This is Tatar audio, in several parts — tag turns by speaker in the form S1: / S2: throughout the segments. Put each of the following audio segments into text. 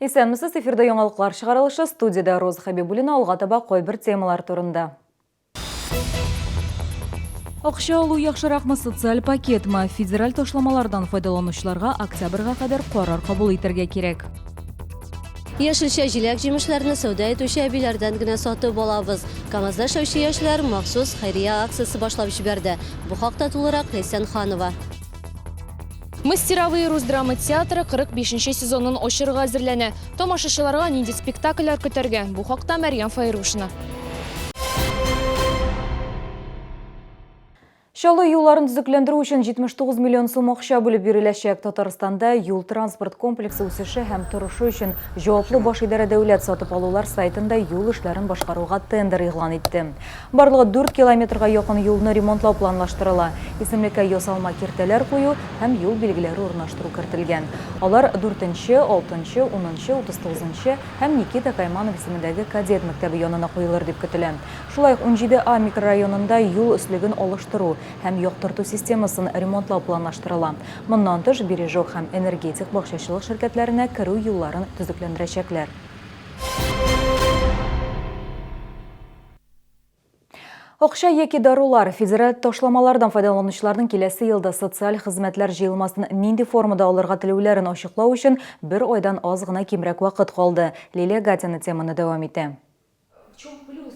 S1: Исәнмесез, эфирда яңалыклар чыгарылышы, студияда Роза Хабибуллина, алга таба койбір темалар турында. Акча алу яхшыракмы, социаль пакетмы? Федераль ташламалардан файдаланучыларга октябрьгә кадәр карар кабул итәргә кирәк.
S2: Яшелчә җиләк җимешләрне сауда итүче әбиләрдән генә сатып алабыз. КамАЗда эшләүче яшьләр махсус хәйрия акциясе башлап җибәрде. Бу хакта тулырак Ләйсән Ханова.
S3: Мастеровые Русдрамы театры 45-ші сезонын ошырға әзірләнә. Тамашачыларга нинди спектакльләр көтәргә? Бу хакта Мәрьям Файрушина.
S1: Шалы юлларын төзекләндерү өчен 79 миллион сум акча бүлеп биреләчәк. Татарстанда юл транспорт комплексы үсеше һәм торышы өчен җаваплы баш идарә дәүләт сатып алулар сайтында юл эшләрен башкаруга тендер игълан итте. Барлыгы 4 километрга якын юлны ремонтлау планлаштырыла. Исемлеккә ясалма киртәләр кую һәм юл билгеләре урнаштыру кертелгән. Алар 4-нче, 6-нче, 10-нче, 39-нче һәм Никита Кайманов исемендәге кадет мәктәбе янына куелыр дип көтелә. Шулай ук 17А микрорайонында юл өслеген алыштыру һәм яктырту системасын ремонтлау планлаштырыла. Моннан тыш Бережок һәм энергетик бакчачылык ширкәтләренә керү юлларын төзекләндерәчәкләр. Акча яки дарулар, федераль ташламалардан файдаланучыларның киләсе елда социаль хезмәтләр җыелмасын нинди формада алырга теләүләрен ачыклау өчен 1 айдан аз гына кимрәк вакыт калды. Лилия Гатина теманы дәвам итә.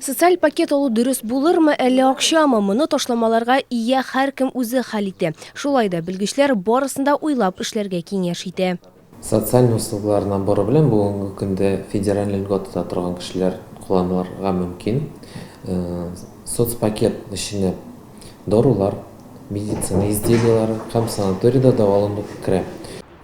S2: Социаль пакет алу дөрес булырмы, әллә акчамы? Моны ташламаларга ия һәркем үзе хәл итә. Шулай да белгечләр барысында уйлап эшләргә киңәш итә.
S4: Социаль услуглар наборы белән бүгенге көндә федераль льготада торган кешеләр кулланырга мөмкин. Соцпакет эченә дарулар, медицина изделиялары һәм санаторийда дәваланып керә.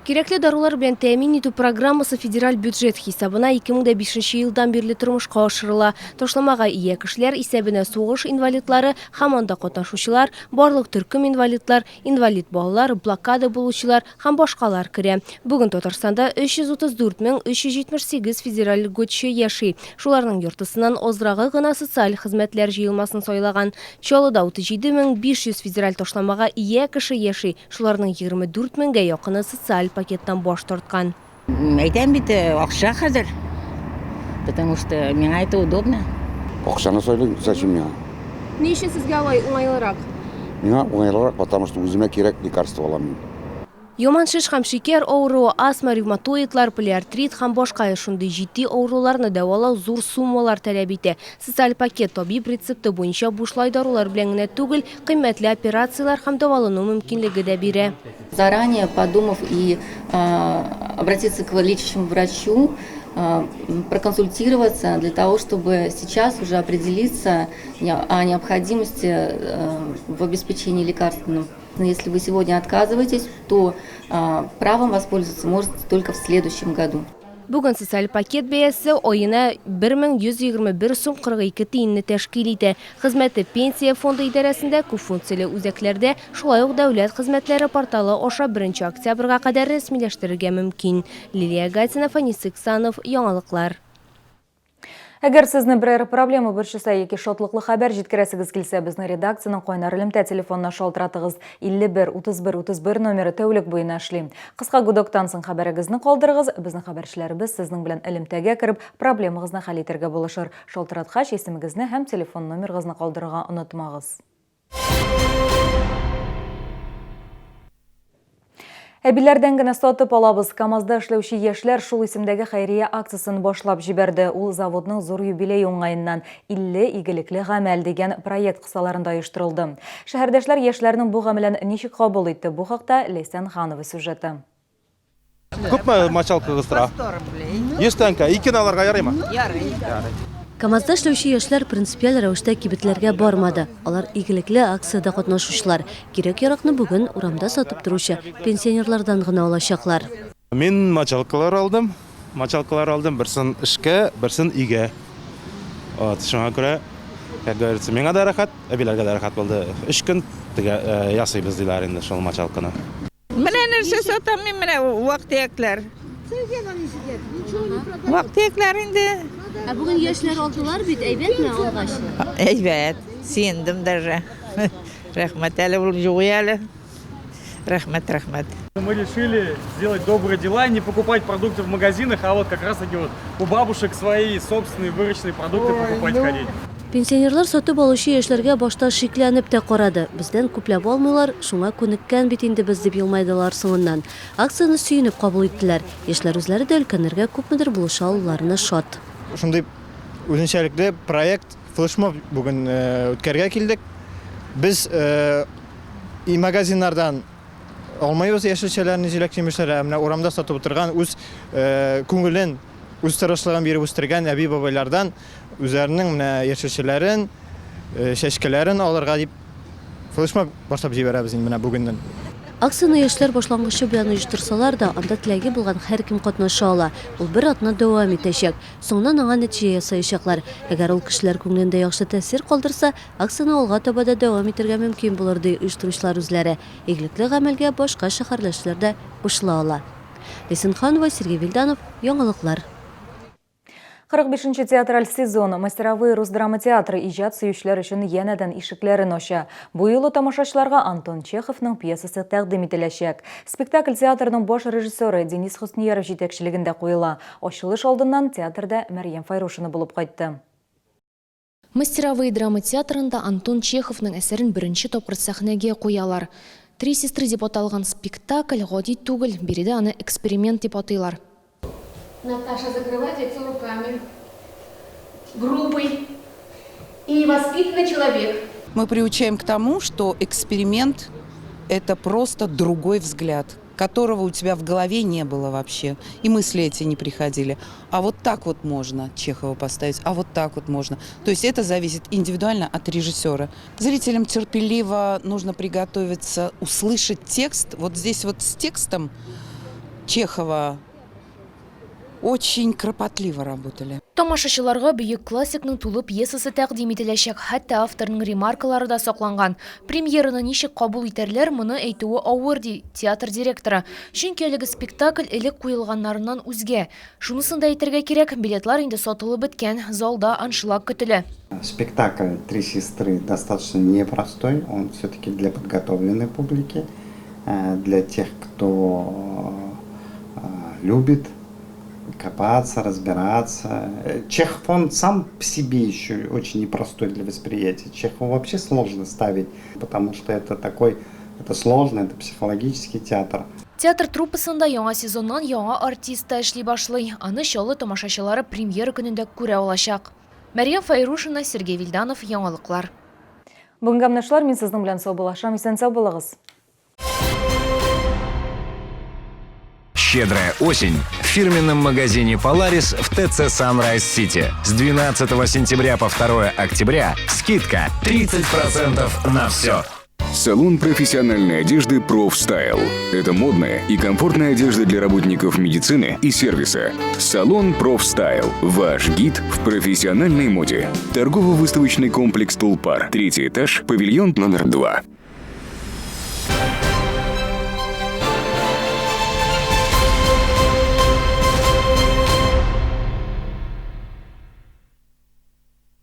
S2: Кирәкле дарулар белән тәэмин итү программасы федераль бюджет хисабына 2005 елдан бирле тормышка ашырыла. Ташламага ия кешеләр исәбенә сугыш инвалидлары, һәм анда катнашучылар, барлык төркем инвалидлар, инвалид балалар, блокада булучылар һәм башкалар керә. Бүген Татарстанда 334 федераль льготчы яши. Шуларның йортысыннан азрагы гына социаль хезмәтләр җыелмасын сайлаган. Чаллыда 37 500 федераль ташламага ия кеше яши. Шуларның 24 меңгә якыны социаль пакеттан баш тарткан.
S5: Әйтәм бит, акча хәзер. Потому что миңа это удобно.
S6: Акчаны сөйләйм, зачем миңа?
S3: Ни өчен сезгә алай уңайлырак?
S6: Миңа уңайлырак, потому что үземә кирәк лекарство алам.
S2: Яман шиш һәм шикәр авыруы, астма, ревматоидлар, полиартрит һәм башка шундый җитди авыруларны дәвалау зур суммалар таләп итә. Социаль пакет табиб рецепты буенча бушлай дарулар белән генә түгел, кыйммәтле операциялар һәм дәвалану мөмкинлеге дә бирә.
S7: Заранее подумав и обратиться к лечащему врачу, проконсультироваться для того, чтобы сейчас уже определиться о необходимости в обеспечении лекарственным. Если вы сегодня отказываетесь, то правом воспользоваться можете только в следующем году.
S2: Бүген социаль пакет бәясе айына 1121 сум 42 тиенне тәшкил итә. Хезмәте пенсия фонды идарәсендә күп функцияле үзәкләрдә, шулай ук дәүләт хезмәтләре порталы аша 1 октябрьгә кадәр рәсмиләштерергә мөмкин. Лилия Гатина, Фанис Иксанов, яңалыклар.
S1: Әгәр сезне берәр проблема борчыса яки шатлыклы хәбәр җиткерәсегез килсә, безнең редакциянең кайнар элемтә телефонына шалтыратыгыз. 51-31-31 номеры тәүлек буена эшли. Кыска гудоктан соң хәбәрегезне калдырыгыз, безнең хәбәрчеләребез сезнең белән элемтәгә кереп, проблемагызны хәл итәргә булышыр. Шалтыраткач исемегезне һәм телефон номерыгызны калдырырга онытмагыз. Әбиләрдән генә сатып алабыз. КамАЗда эшләүче яшьләр шул исемдәге хәйрия акциясын башлап җибәрде. Ул заводның зур юбилей уңаеннан 50 игелекле гамәл дигән проект кысаларында оештырылды. Шәһәрдәшләр яшьләрнең бу гамәлен ничек кабул итте? Бу хакта Ләйсән Ханова сюжеты.
S8: Күпме мочалкагыз тора? 100 тәңкә. 2 аларга ярыймы?
S5: Ярый.
S2: КамАЗда эшләүче яшьләр принципиаль рәвештә кибетләргә бармады. Алар игелекле акцияда катнашучылар. Кирәк-яракны бүген урамда сатып торучы пенсионерлардан гына алачаклар.
S8: Мин мочалкалар алдым. Берсен эшкә, берсен өйгә. Шуңа күрә, как говорится, миңа да рәхәт, әбиләргә дә рәхәт булды. 3 көн ясыйбыз диләр инде шул мочалканы.
S5: Менә нәрсә сатам мин, менә вак-төякләр. Вак-төякләр инде.
S2: Бүген яшьләр алдылар бит, әйбәтме алгач?
S5: Әйбәт, сиендем даже. Рәхмәт әле ул юк әле. Рахмат, рахмат.
S9: Мы решили сделать добрые дела, не покупать продукты в магазинах, а вот как раз таки вот у бабушек свои собственные выращенные продукты покупать ходить.
S2: Пенсионерлар сатып алучы яшьләргә башта шикләнеп тә карады. Бездән күпләп алмыйлар, шуңа күнеккән бит инде без дип елмайдылар соңыннан. Акцияны сөенеп кабул иттеләр. Яшьләр үзләре дә өлкәннәргә күпмедер булыша алуларына шат.
S10: Шундый үзенчәлекле проект флешмоб бүген үткәргә килдек. Без магазиннардан алмайбыз яшелчәләрне, җиләк-җимешләрне, менә урамда сатып утырган үз күңелен, үз тырышлыгын биреп үстергән әби-бабайлардан үзләренең менә яшелчәләрен, чәчкәләрен алырга дип флешмоб башлап җибәрәбез инде менә бүгеннән.
S2: Акцияны яшьләр башлангычы белән оештырсалар да, анда теләге булган һәркем катнаша ала. Ул бер атна дәвам итәчәк. Соңыннан аңа нәтиҗә ясаячаклар. Әгәр ул кешеләр күңелендә яхшы тәэсир калдырса, акцияны алга таба да дәвам итәргә мөмкин булыр ди оештыручылар үзләре. Игелекле гамәлгә башка шәһәрләшләр дә кушыла ала. Лесинханова, Сергей Вильданов, Яңалыклар.
S1: 45-нче театраль сезон мастеровые Русдрама театры иҗат сөючеләр өчен янәдән ишекләрен ача. Бу юлы тамашачыларга Антон Чеховның пьесасы тәкъдим ителәчәк. Спектакль театрның баш режиссеры Денис Хуснияров җитәкчелегендә куела. Ачылыш алдыннан театрда Мәрьям Файрушина булып кайтты.
S3: Мастеровые драма театрында Антон Чеховның әсәрен беренче тапкыр сәхнәгә куялар. Три сестры дип аталган спектакль гади түгел, биредә аны эксперимент дип атыйлар.
S11: Наташа закрывает лицо руками. Грубый и невоспитанный человек.
S12: Мы приучаем к тому, что эксперимент – это просто другой взгляд, которого у тебя в голове не было вообще. И мысли эти не приходили. А вот так вот можно Чехова поставить, а вот так вот можно. То есть это зависит индивидуально от режиссера. Зрителям терпеливо нужно приготовиться, услышать текст. Вот здесь вот с текстом Чехова очень кропотливо работали.
S3: Тамашачыларга бөек классикның тулы пьесасы тәкъдим ителәчәк, хәтта авторның ремаркалары да сакланган. Премьераны ничек кабул итәрләр, моны әйтүе авыр ди театр директоры. Чөнки әлеге спектакль элек куелганнарыннан үзгә. Шунысын да әйтергә кирәк, билетлар инде сатылып беткән, залда аншлаг көтелә.
S13: Спектакль «Три сестры» достаточно непростой, он все-таки для подготовленной публики, для тех, кто любит копаться, разбираться. Чехов, он сам по себе еще очень непростой для восприятия. Чехова вообще сложно ставить, потому что это сложно, это психологический театр.
S3: Театр труппасында яңа сезоннан яңа артист эшли башлый. Аны чаллы тамашачылары премьера көнендә күрә алачак. Мәрьям Файрушина, Сергей Вильданов, Яңалыклар.
S1: Бүгенге амнашлар, мин сезнең белән саубуллашам, исән сау булыгыз.
S14: Щедрая осень в фирменном магазине Polaris в ТЦ Sunrise City. С 12 сентября по 2 октября скидка 30% на все.
S15: Салон профессиональной одежды «Профстайл». Это модная и комфортная одежда для работников медицины и сервиса. Салон «Профстайл». Ваш гид в профессиональной моде. Торгово-выставочный комплекс «Тулпар». 3-й этаж, павильон номер 2.